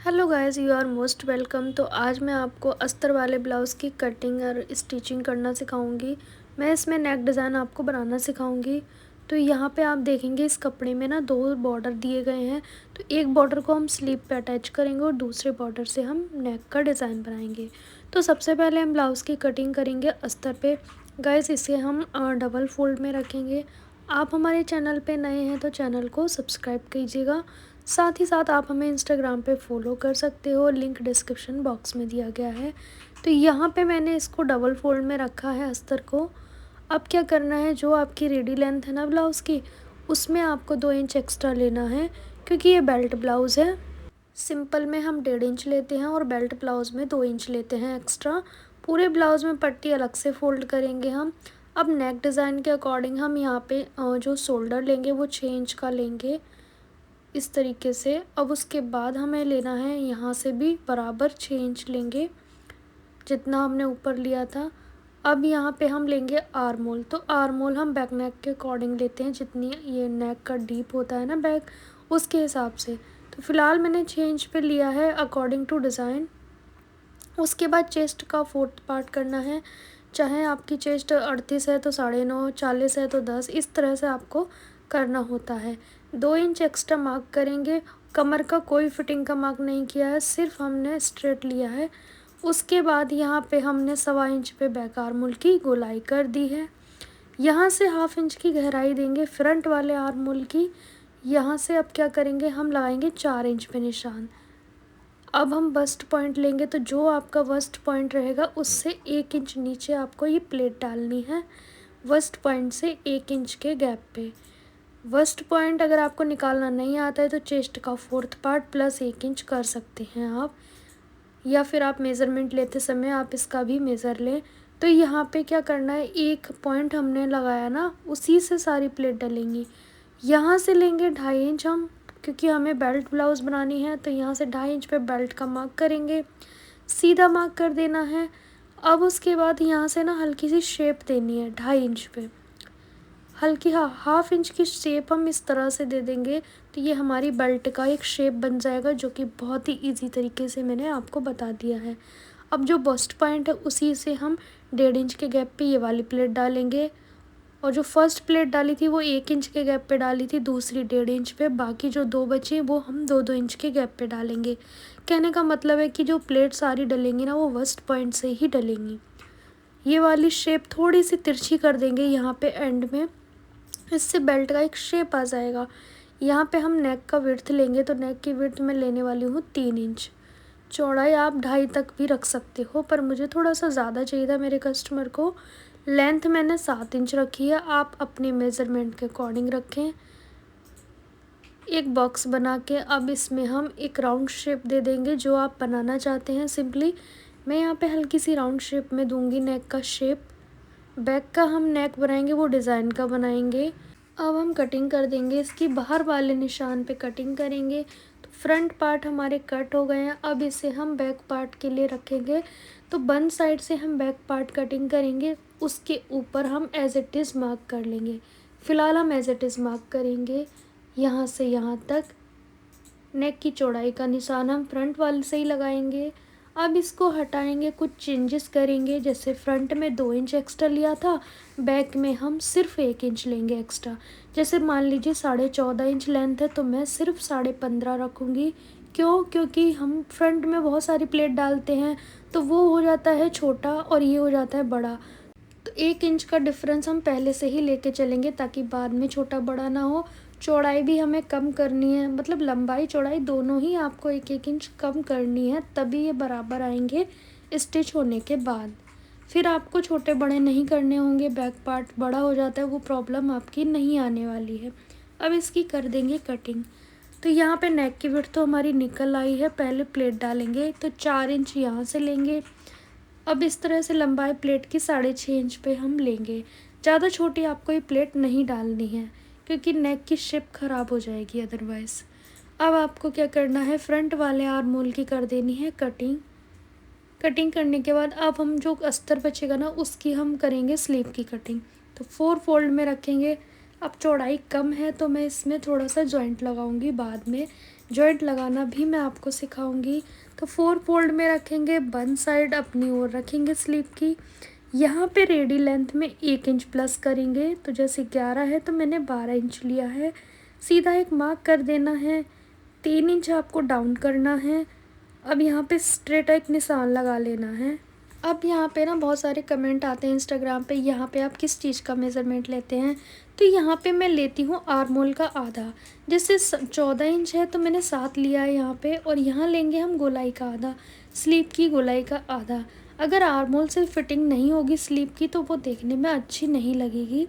Hello guys, you are most welcome. तो आज मैं आपको अस्तर वाले ब्लाउज़ की कटिंग और स्टिचिंग करना सिखाऊंगी। मैं इसमें नेक डिज़ाइन आपको बनाना सिखाऊंगी। तो यहाँ पे आप देखेंगे इस कपड़े में ना दो बॉर्डर दिए गए हैं। तो एक बॉर्डर को हम स्लीव पे अटैच करेंगे और दूसरे बॉर्डर से हम नेक का डिज़ाइन बनाएंगे। तो सबसे पहले हम ब्लाउज़ की कटिंग करेंगे अस्तर पे। गाइस इसे हम डबल फोल्ड में रखेंगे। आप हमारे चैनल पे नए हैं तो चैनल को सब्सक्राइब कीजिएगा। साथ ही साथ आप हमें इंस्टाग्राम पे फॉलो कर सकते हो, लिंक डिस्क्रिप्शन बॉक्स में दिया गया है। तो यहाँ पे मैंने इसको डबल फोल्ड में रखा है अस्तर को। अब क्या करना है, जो आपकी रेडी लेंथ है ना ब्लाउज़ की, उसमें आपको 2 इंच एक्स्ट्रा लेना है, क्योंकि ये बेल्ट ब्लाउज़ है। सिंपल में हम 1.5 इंच लेते हैं और बेल्ट ब्लाउज़ में 2 इंच लेते हैं एक्स्ट्रा। पूरे ब्लाउज़ में पट्टी अलग से फ़ोल्ड करेंगे हम। अब नेक डिज़ाइन के अकॉर्डिंग हम यहाँ पे जो शोल्डर लेंगे वो 6 इंच का लेंगे, इस तरीके से। अब उसके बाद हमें लेना है यहाँ से भी बराबर 6 इंच लेंगे, जितना हमने ऊपर लिया था। अब यहाँ पे हम लेंगे आर्म होल। तो आर्म होल हम बैक नेक के अकॉर्डिंग लेते हैं, जितनी ये नेक का डीप होता है ना बैक, उसके हिसाब से। तो फ़िलहाल मैंने 6 इंच पे लिया है अकॉर्डिंग टू डिज़ाइन। उसके बाद चेस्ट का 4th पार्ट करना है। चाहे आपकी चेस्ट 38 है तो 9.5, 40 है तो 10, इस तरह से आपको करना होता है। 2 इंच एक्स्ट्रा मार्क करेंगे। कमर का कोई फिटिंग का मार्क नहीं किया है, सिर्फ हमने स्ट्रेट लिया है। उसके बाद यहाँ पे हमने 1.25 इंच पे बैक आर्म होल की गोलाई कर दी है। यहाँ से 1/2 इंच की गहराई देंगे फ्रंट वाले आर्म होल की। यहाँ से अब क्या करेंगे, हम लगाएंगे 4 इंच पे निशान। अब हम बस्ट पॉइंट लेंगे, तो जो आपका बस्ट पॉइंट रहेगा उससे 1 इंच नीचे आपको ये प्लेट डालनी है, बस्ट पॉइंट से 1 इंच के गैप पे। बस्ट पॉइंट अगर आपको निकालना नहीं आता है तो चेस्ट का 4th पार्ट प्लस 1 इंच कर सकते हैं आप, या फिर आप मेज़रमेंट लेते समय आप इसका भी मेज़र लें। तो यहाँ पे क्या करना है, एक पॉइंट हमने लगाया ना, उसी से सारी प्लेट डलेंगी। यहाँ से लेंगे 2.5 इंच हम, क्योंकि हमें बेल्ट ब्लाउज़ बनानी है। तो यहाँ से 2.5 इंच पे बेल्ट का मार्क करेंगे, सीधा मार्क कर देना है। अब उसके बाद यहाँ से ना हल्की सी शेप देनी है 2.5 इंच पे, हल्की 1/2 इंच की शेप हम इस तरह से दे देंगे। तो ये हमारी बेल्ट का एक शेप बन जाएगा, जो कि बहुत ही ईजी तरीके से मैंने आपको बता दिया है। अब जो बस्ट पॉइंट है उसी से हम 1.5 इंच के गैप पे ये वाली प्लेट डालेंगे, और जो फर्स्ट प्लेट डाली थी वो 1 इंच के गैप पे डाली थी, दूसरी 1.5 इंच पे, बाकी जो 2 बची वो हम 2-2 इंच के गैप पे डालेंगे। कहने का मतलब है कि जो प्लेट सारी डलेंगी ना वो बस्ट पॉइंट से ही डलेंगी। ये वाली शेप थोड़ी सी तिरछी कर देंगे यहाँ पे एंड में, इससे बेल्ट का एक शेप आ जाएगा। यहाँ पे हम नेक का विड्थ लेंगे, तो नेक की विड्थ मैं लेने वाली हूँ 3 इंच। चौड़ाई आप 2.5 तक भी रख सकते हो, पर मुझे थोड़ा सा ज़्यादा चाहिए था मेरे कस्टमर को। लेंथ मैंने 7 इंच रखी है, आप अपने मेज़रमेंट के अकॉर्डिंग रखें। एक बॉक्स बना के अब इसमें हम एक राउंड शेप दे देंगे, जो आप बनाना चाहते हैं। सिंपली मैं यहाँ पे हल्की सी राउंड शेप में दूंगी नेक का शेप। बैक का हम नेक बनाएंगे वो डिज़ाइन का बनाएंगे। अब हम कटिंग कर देंगे, इसकी बाहर वाले निशान पे कटिंग करेंगे। तो फ्रंट पार्ट हमारे कट हो गए हैं, अब इसे हम बैक पार्ट के लिए रखेंगे। तो बंद साइड से हम बैक पार्ट कटिंग करेंगे, उसके ऊपर हम एज इट इज़ मार्क कर लेंगे। फ़िलहाल हम एज इट इज़ मार्क करेंगे यहाँ से यहाँ तक। नेक की चौड़ाई का निशान हम फ्रंट वाले से ही लगाएंगे। अब इसको हटाएंगे, कुछ चेंजेस करेंगे। जैसे फ्रंट में 2 इंच एक्स्ट्रा लिया था, बैक में हम सिर्फ 1 इंच लेंगे एक्स्ट्रा। जैसे मान लीजिए 14.5 इंच लेंथ है, तो मैं सिर्फ 15.5 रखूँगी। क्यों? क्योंकि हम फ्रंट में बहुत सारी प्लेट डालते हैं, तो वो हो जाता है छोटा और ये हो जाता है बड़ा। तो 1 इंच का डिफरेंस हम पहले से ही लेके चलेंगे, ताकि बाद में छोटा बड़ा ना हो। चौड़ाई भी हमें कम करनी है, मतलब लंबाई चौड़ाई दोनों ही आपको 1-1 इंच कम करनी है, तभी ये बराबर आएंगे स्टिच होने के बाद। फिर आपको छोटे बड़े नहीं करने होंगे, बैक पार्ट बड़ा हो जाता है, वो प्रॉब्लम आपकी नहीं आने वाली है। अब इसकी कर देंगे कटिंग। तो यहाँ पे नेक की विड्थ तो हमारी निकल आई है। पहले प्लेट डालेंगे, तो 4 इंच यहाँ से लेंगे। अब इस तरह से लंबाई प्लेट की 6.5 इंच पे हम लेंगे। ज़्यादा छोटी आपको ये प्लेट नहीं डालनी है, क्योंकि नेक की शेप ख़राब हो जाएगी अदरवाइज़। अब आपको क्या करना है, फ्रंट वाले आर्म होल की कर देनी है कटिंग। कटिंग करने के बाद अब हम जो अस्तर बचेगा ना, उसकी हम करेंगे स्लीव की कटिंग। तो 4 फोल्ड में रखेंगे। अब चौड़ाई कम है तो मैं इसमें थोड़ा सा जॉइंट लगाऊंगी बाद में। जॉइंट लगाना भी मैं आपको सिखाऊंगी। तो 4 फोल्ड में रखेंगे, वन साइड अपनी ओर रखेंगे स्लीव की। यहाँ पे रेडी लेंथ में 1 इंच प्लस करेंगे, तो जैसे 11 है तो मैंने 12 इंच लिया है। सीधा एक मार्क कर देना है, 3 इंच आपको डाउन करना है। अब यहाँ पे स्ट्रेट एक निशान लगा लेना है। अब यहाँ पे ना बहुत सारे कमेंट आते हैं इंस्टाग्राम पे, यहाँ पे आप किस चीज़ का मेज़रमेंट लेते हैं। तो यहाँ पे मैं लेती हूँ आर्म होल का आधा। जैसे 14 इंच है तो मैंने 7 लिया है यहाँ पे, और यहाँ लेंगे हम गोलाई का आधा, स्लीव की गोलाई का आधा। अगर आर्म होल से फिटिंग नहीं होगी स्लीव की तो वो देखने में अच्छी नहीं लगेगी,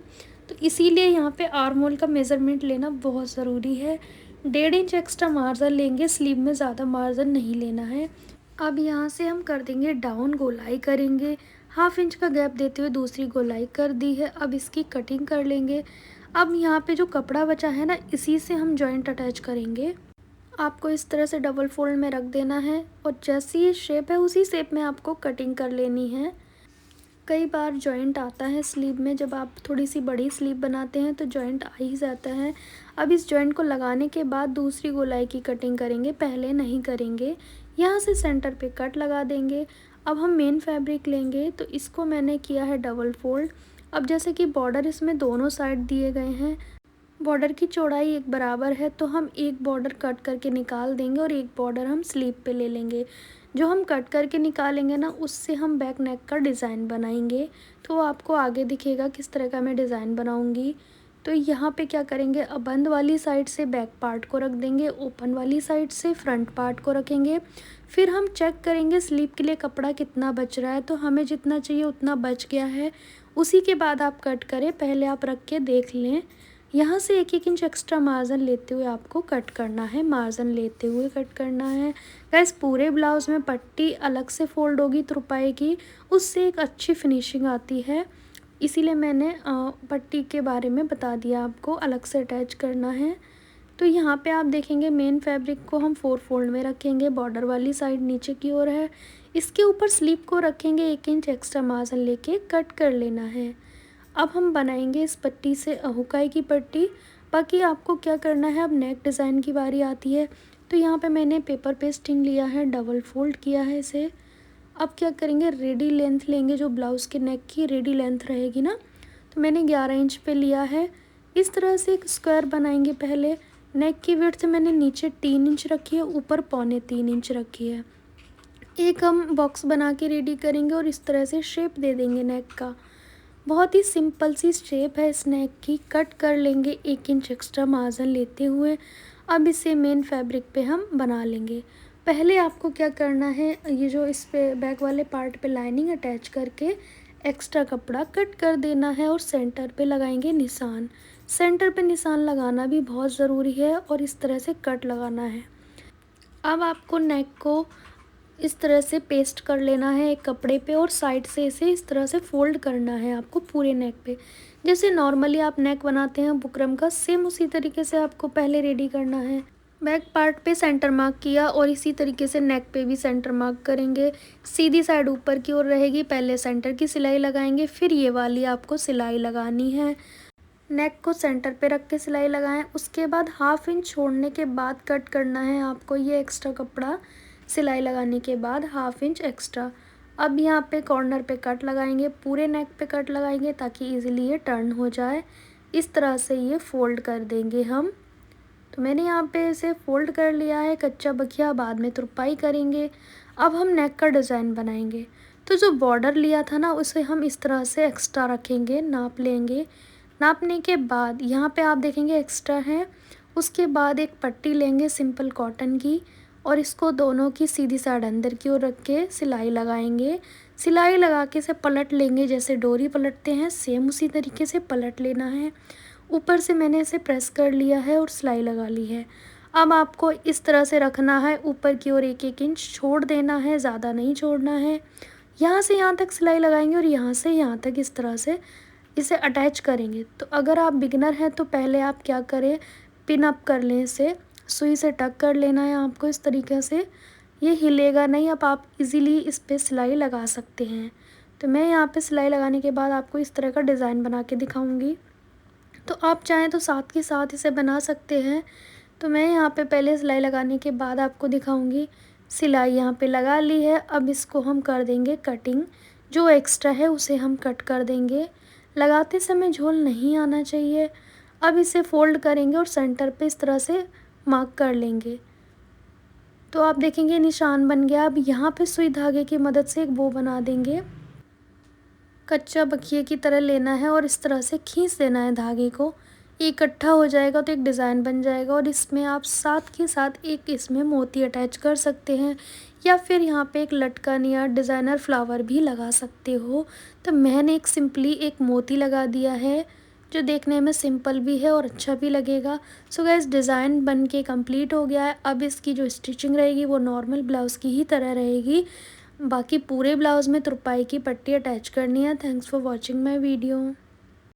तो इसीलिए यहाँ पे आर्म होल का मेज़रमेंट लेना बहुत ज़रूरी है। 1.5 इंच एक्स्ट्रा मार्जिन लेंगे, स्लीव में ज़्यादा मार्जिन नहीं लेना है। अब यहाँ से हम कर देंगे डाउन, गोलाई करेंगे, 1/2 इंच का गैप देते हुए दूसरी गोलाई कर दी है। अब इसकी कटिंग कर लेंगे। अब यहाँ पे जो कपड़ा बचा है ना, इसी से हम जॉइंट अटैच करेंगे। आपको इस तरह से डबल फोल्ड में रख देना है, और जैसी ये शेप है उसी शेप में आपको कटिंग कर लेनी है। कई बार जॉइंट आता है स्लीव में, जब आप थोड़ी सी बड़ी स्लीव बनाते हैं तो जॉइंट आ ही जाता है। अब इस जॉइंट को लगाने के बाद दूसरी गोलाई की कटिंग करेंगे, पहले नहीं करेंगे। यहाँ से सेंटर पे कट लगा देंगे। अब हम मेन फैब्रिक लेंगे, तो इसको मैंने किया है डबल फोल्ड। अब जैसे कि बॉर्डर इसमें दोनों साइड दिए गए हैं, बॉर्डर की चौड़ाई एक बराबर है, तो हम एक बॉर्डर कट करके निकाल देंगे और एक बॉर्डर हम स्लीव पे ले लेंगे। जो हम कट करके निकालेंगे ना, उससे हम बैक नेक का डिज़ाइन बनाएंगे। तो वो आपको आगे दिखेगा किस तरह का मैं डिज़ाइन बनाऊंगी। तो यहाँ पे क्या करेंगे, अब बंद वाली साइड से बैक पार्ट को रख देंगे, ओपन वाली साइड से फ्रंट पार्ट को रखेंगे। फिर हम चेक करेंगे स्लीव के लिए कपड़ा कितना बच रहा है, तो हमें जितना चाहिए उतना बच गया है। उसी के बाद आप कट करें, पहले आप रख के देख लें। यहाँ से 1-1 इंच एक्स्ट्रा मार्जिन लेते हुए आपको कट करना है, मार्जिन लेते हुए कट करना है। गाइस, पूरे ब्लाउज़ में पट्टी अलग से फोल्ड होगी तुरपाई की, उससे एक अच्छी फिनिशिंग आती है। इसीलिए मैंने पट्टी के बारे में बता दिया, आपको अलग से अटैच करना है। तो यहाँ पे आप देखेंगे मेन फैब्रिक को हम 4 फोल्ड में रखेंगे, बॉर्डर वाली साइड नीचे की ओर है। इसके ऊपर स्लीव को रखेंगे, 1 इंच एक्स्ट्रा मार्जिन लेके कट कर लेना है। अब हम बनाएंगे इस पट्टी से हुकाई की पट्टी। बाकी आपको क्या करना है, अब नेक डिज़ाइन की बारी आती है। तो यहाँ पे मैंने पेपर पेस्टिंग लिया है, डबल फोल्ड किया है इसे। अब क्या करेंगे, रेडी लेंथ लेंगे, जो ब्लाउज़ के नेक की रेडी लेंथ रहेगी ना, तो मैंने 11 इंच पे लिया है। इस तरह से एक स्क्वायर बनाएंगे। पहले नेक की विड्थ मैंने नीचे 3 इंच रखी है, ऊपर 3.25 इंच रखी है। एक हम बॉक्स बना के रेडी करेंगे और इस तरह से शेप दे देंगे नेक का। बहुत ही सिंपल सी शेप है इस नेक की। कट कर लेंगे 1 इंच एक्स्ट्रा मार्जिन लेते हुए। अब इसे मेन फैब्रिक पे हम बना लेंगे। पहले आपको क्या करना है, ये जो इस पे बैक वाले पार्ट पे लाइनिंग अटैच करके एक्स्ट्रा कपड़ा कट कर देना है, और सेंटर पे लगाएंगे निशान। सेंटर पे निशान लगाना भी बहुत ज़रूरी है, और इस तरह से कट लगाना है। अब आपको नेक को इस तरह से पेस्ट कर लेना है एक कपड़े पे, और साइड से इसे इस तरह से फोल्ड करना है आपको पूरे नेक पे। जैसे नॉर्मली आप नेक बनाते हैं बुकरम का, सेम उसी तरीके से आपको पहले रेडी करना है। बैक पार्ट पे सेंटर मार्क किया, और इसी तरीके से नेक पे भी सेंटर मार्क करेंगे। सीधी साइड ऊपर की ओर रहेगी, पहले सेंटर की सिलाई लगाएंगे, फिर ये वाली आपको सिलाई लगानी है। नेक को सेंटर पे रख के सिलाई लगाएं। उसके बाद 1/2 इंच छोड़ने के बाद कट करना है आपको ये एक्स्ट्रा कपड़ा, सिलाई लगाने के बाद 1/2 इंच एक्स्ट्रा। अब यहाँ पे कॉर्नर पे कट लगाएंगे, पूरे नेक पे कट लगाएंगे ताकि इजीली ये टर्न हो जाए। इस तरह से ये फोल्ड कर देंगे हम। तो मैंने यहाँ पे इसे फोल्ड कर लिया है, कच्चा बखिया बाद में तुरपाई करेंगे। अब हम नेक का डिज़ाइन बनाएंगे। तो जो बॉर्डर लिया था ना, उसे हम इस तरह से एक्स्ट्रा रखेंगे, नाप लेंगे। नापने के बाद यहाँ पे आप देखेंगे एक्स्ट्रा है। उसके बाद एक पट्टी लेंगे सिंपल कॉटन की, और इसको दोनों की सीधी साइड अंदर की ओर रख के सिलाई लगाएंगे। सिलाई लगा के इसे पलट लेंगे, जैसे डोरी पलटते हैं सेम उसी तरीके से पलट लेना है। ऊपर से मैंने इसे प्रेस कर लिया है और सिलाई लगा ली है। अब आपको इस तरह से रखना है, ऊपर की ओर 1-1 इंच छोड़ देना है, ज़्यादा नहीं छोड़ना है। यहाँ से यहाँ तक सिलाई लगाएंगे, और यहाँ से यहाँ तक इस तरह से इसे अटैच करेंगे। तो अगर आप बिगिनर हैं तो पहले आप क्या करें, पिन अप कर लें, इसे सुई से टक कर लेना है आपको इस तरीके से। ये हिलेगा नहीं, अब आप इजीली इस पे सिलाई लगा सकते हैं। तो मैं यहाँ पे सिलाई लगाने के बाद आपको इस तरह का डिज़ाइन बना के दिखाऊंगी। तो आप चाहें तो साथ के साथ इसे बना सकते हैं। तो मैं यहाँ पे पहले सिलाई लगाने के बाद आपको दिखाऊंगी। सिलाई यहाँ पे लगा ली है, अब इसको हम कर देंगे कटिंग। जो एक्स्ट्रा है उसे हम कट कर देंगे। लगाते समय झोल नहीं आना चाहिए। अब इसे फ़ोल्ड करेंगे और सेंटर पे इस तरह से मार्क कर लेंगे। तो आप देखेंगे निशान बन गया। अब यहाँ पे सुई धागे की मदद से एक बो बना देंगे। कच्चा बखिए की तरह लेना है और इस तरह से खींच देना है धागे को। इकट्ठा हो जाएगा तो एक डिज़ाइन बन जाएगा और इसमें आप साथ के साथ एक इसमें मोती अटैच कर सकते हैं या फिर यहाँ पे एक लटकन या डिज़ाइनर फ्लावर भी लगा सकते हो। तो मैंने एक सिंपली एक मोती लगा दिया है जो देखने में सिंपल भी है और अच्छा भी लगेगा। सो गाइस, डिज़ाइन बन के कम्प्लीट हो गया है। अब इसकी जो स्टिचिंग रहेगी वो नॉर्मल ब्लाउज़ की ही तरह रहेगी। बाकी पूरे ब्लाउज़ में तुरपाई की पट्टी अटैच करनी है। Thanks for watching my video.